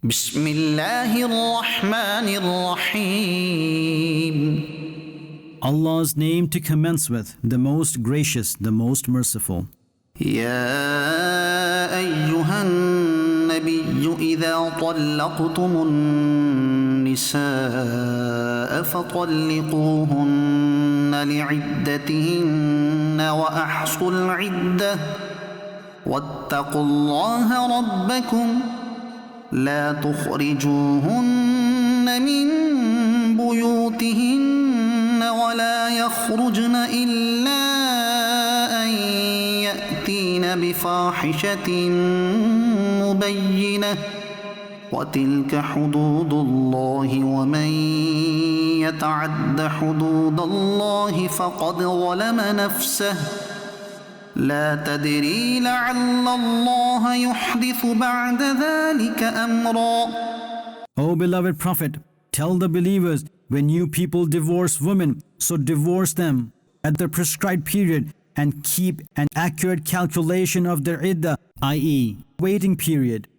بسم الله الرحمن الرحيم. Allah's name to commence with, the most gracious, the most merciful. يا أيها النبي إذا طلقتم النساء فطلقوهن لعدتهن وأحصوا العدة واتقوا الله ربكم لا تخرجوهن من بيوتهن ولا يخرجن إلا أن يأتين بفاحشة مبينة وتلك حدود الله ومن يتعد حدود الله فقد ظلم نفسه لا تدري لعل الله يحدث بعد ذلك أمرا. O beloved Prophet, tell the believers, when you people divorce women, so divorce them at the prescribed period and keep an accurate calculation of their iddah, i.e., waiting period.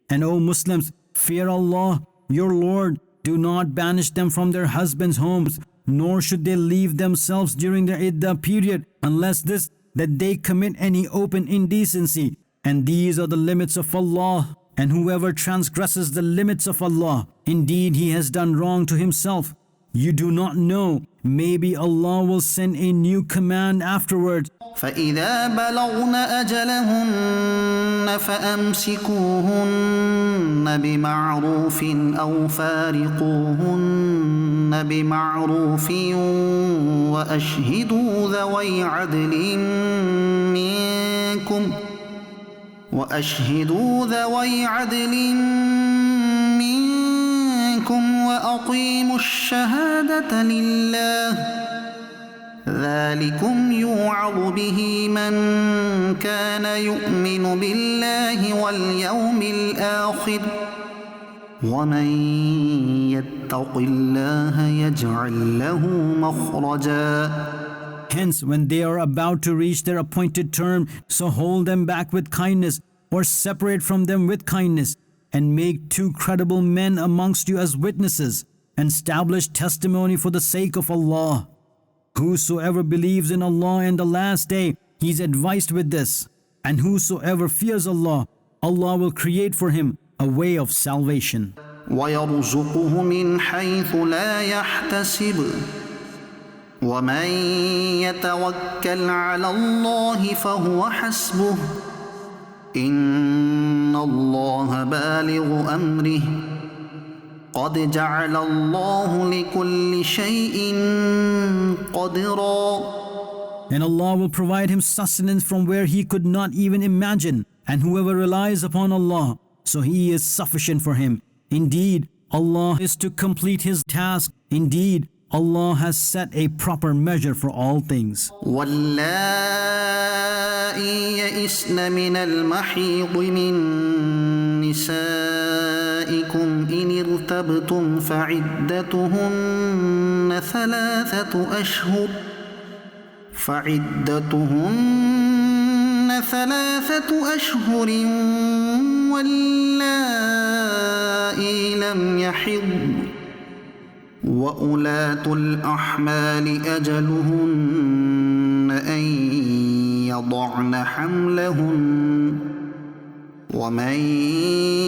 And O Muslims, fear Allah, your Lord. Do not banish them from their husbands' homes, nor should they leave themselves during their iddah period, unless this, that they commit any open indecency. And these are the limits of Allah. And whoever transgresses the limits of Allah, indeed he has done wrong to himself. You do not know, maybe Allah will send a new command afterwards. فإذا بلغن أجلهن فأمسكوهن بمعروف أو فارقوهن بمعروف وأشهدوا ذوي عدل منكم وأقيموا الشهادة لله ذلكم يوعظ به من كان يؤمن بالله واليوم الآخر ومن يتق الله يجعل له مخرجا. Hence, when they are about to reach their appointed term, so hold them back with kindness, or separate from them with kindness, and make two credible men amongst you as witnesses, and establish testimony for the sake of Allah. Whosoever believes in Allah and the last day, he is advised with this. And whosoever fears Allah, Allah will create for him a way of salvation. وَيَرْزُقُهُ مِنْ حَيْثُ لَا يَحْتَسِبُ وَمَنْ يَتَوَكَّلْ عَلَى اللَّهِ فَهُوَ حَسْبُهُ إِنَّ اللَّهَ بَالِغُ أَمْرِهِ قَدْ جَعَلَ اللَّهُ لِكُلِّ شَيْءٍ قَدْرًا. And Allah will provide him sustenance from where he could not even imagine. And whoever relies upon Allah, so he is sufficient for him. Indeed, Allah is to complete his task. Indeed, Allah has set a proper measure for all things. واللائي يئسن من المحيض من نسائكم إن ارتبتم فعدتهن ثلاثة أشهر واللائي لم يحضن وأولاة الأحمال أجلهن أن يضعن حملهن ومن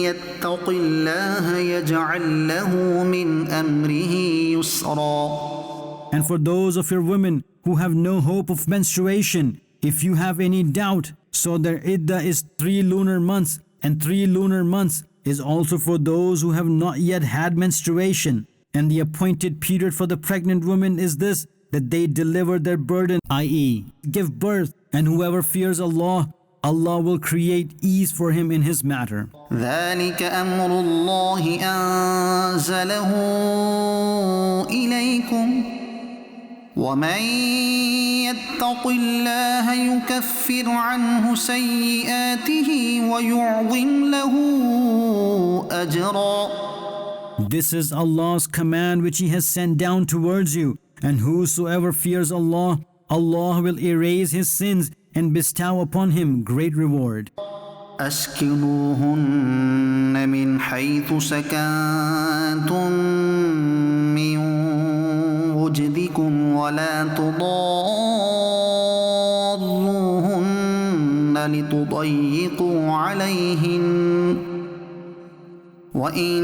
يتق الله يجعل له من أمره يسرا. And for those of your women who have no hope of menstruation, if you have any doubt, so their iddah is 3 lunar months, and 3 lunar months is also for those who have not yet had menstruation. And the appointed period for the pregnant woman is this, that they deliver their burden, i.e., give birth. And whoever fears Allah, Allah will create ease for him in his matter. ذلك أمر الله أنزله إليكم ومن يتق الله يكفر عنه سيئاته ويعظم له أجرا. This is Allah's command which He has sent down towards you. And whosoever fears Allah, Allah will erase his sins and bestow upon him great reward. أسكنوهن من حيث سكنتم من وجدكم ولا تضاروهن لتضيقوا عليهن وإن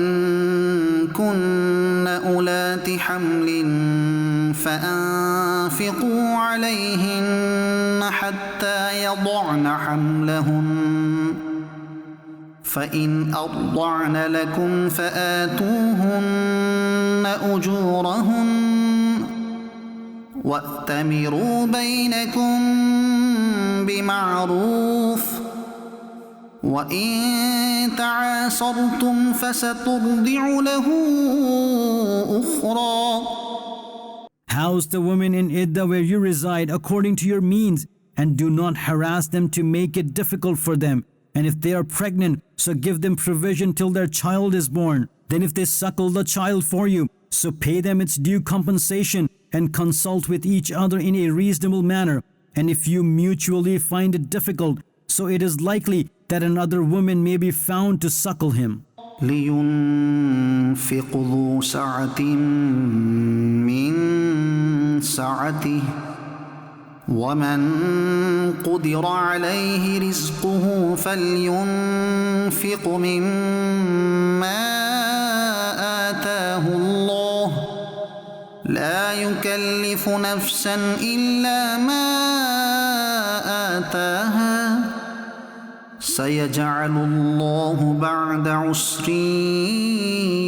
كن أولات حمل فأنفقوا عليهن حتى يضعن حملهن فإن أرضعن لكم فآتوهن أجورهن وأتمروا بينكم بمعروف وإن تعاسرتم فسترضع له أخرى. House the women in Iddah where you reside according to your means, and do not harass them to make it difficult for them. And if they are pregnant, so give them provision till their child is born. Then if they suckle the child for you, so pay them its due compensation and consult with each other in a reasonable manner. And if you mutually find it difficult, so it is likely that another woman may be found to suckle him. لينفق ذو سعة من سعته ومن قدر عليه رزقه فلينفق مما آتاه الله لا يكلف نفسا إلا ما آتاها سيجعل الله بعد عسر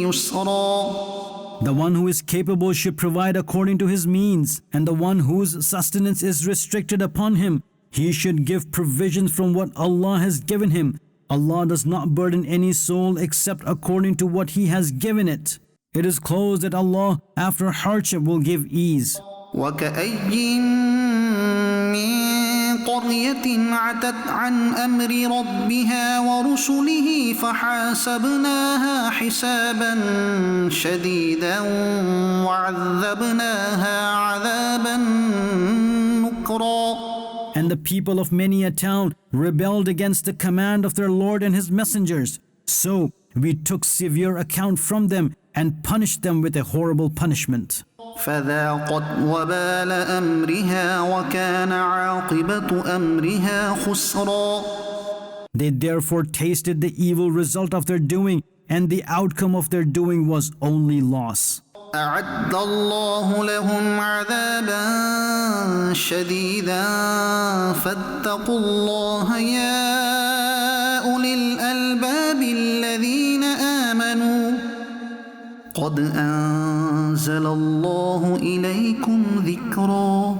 يسرا. The one who is capable should provide according to his means, and the one whose sustenance is restricted upon him, he should give provisions from what Allah has given him. Allah does not burden any soul except according to what He has given it. It is close that Allah after hardship will give ease. وكأي من قرية عتت عن أمر ربها ورسله فحاسبناها حسابا شديدا وعذبناها عذابا نكرا. And the people of many a town rebelled against the command of their Lord and His messengers. So we took severe account from them and punished them with a horrible punishment. فذاقت وبال أمرها وكان عاقبة أمرها خسرا. They therefore tasted the evil result of their doing, and the outcome of their doing was only loss. أعد الله لهم عذابا شديدا فاتقوا الله يا أولي الألباب الذين آمنوا قد أنزل الله إليكم ذكرا.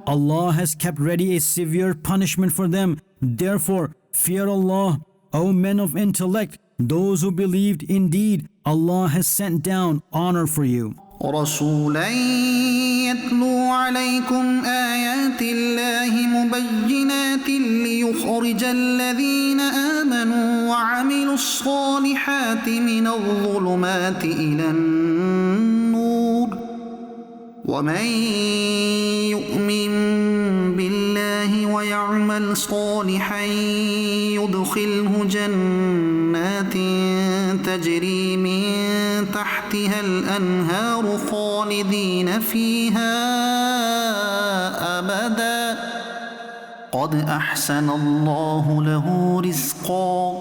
Allah has kept ready a severe punishment for them. Therefore, fear Allah, O men of intellect, those who believed. Indeed, Allah has sent down honor for you. رسولا يتلو عليكم آيات الله مبينات ليخرج الذين آمنوا وعملوا الصالحات من الظلمات إلى النور ومن يؤمن بالله ويعمل صالحا يدخله جنات تجري من تحتها الأنهار خالدين فيها أبدا قد أحسن الله له رزقا.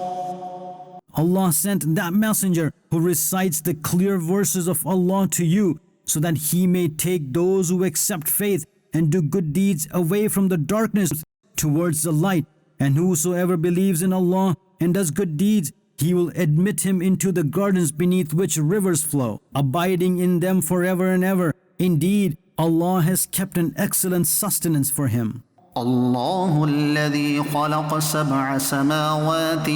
Allah sent that messenger who recites the clear verses of Allah to you, so that he may take those who accept faith and do good deeds away from the darkness towards the light. And whosoever believes in Allah and does good deeds, He will admit him into the gardens beneath which rivers flow, abiding in them forever and ever. Indeed, Allah has kept an excellent sustenance for him. الله الذي خلق 7 سماوات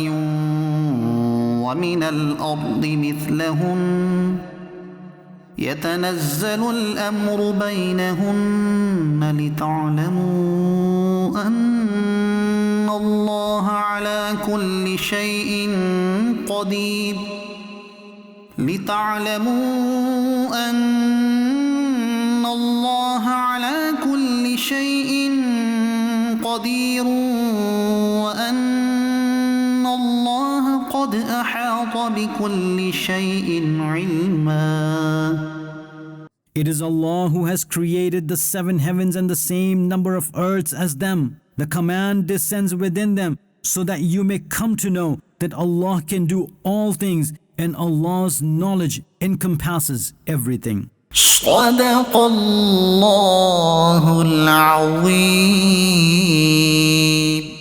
ومن الأرض مثلهن يتنزل الأمر بينهن لتعلموا أن الله على كل شيء قدير لتعلموا أن الله على كل شيء قدير وأن بكل شيء علما. It is Allah who has created the 7 heavens and the same number of earths as them. The command descends within them so that you may come to know that Allah can do all things and Allah's knowledge encompasses everything. صدق الله العظيم.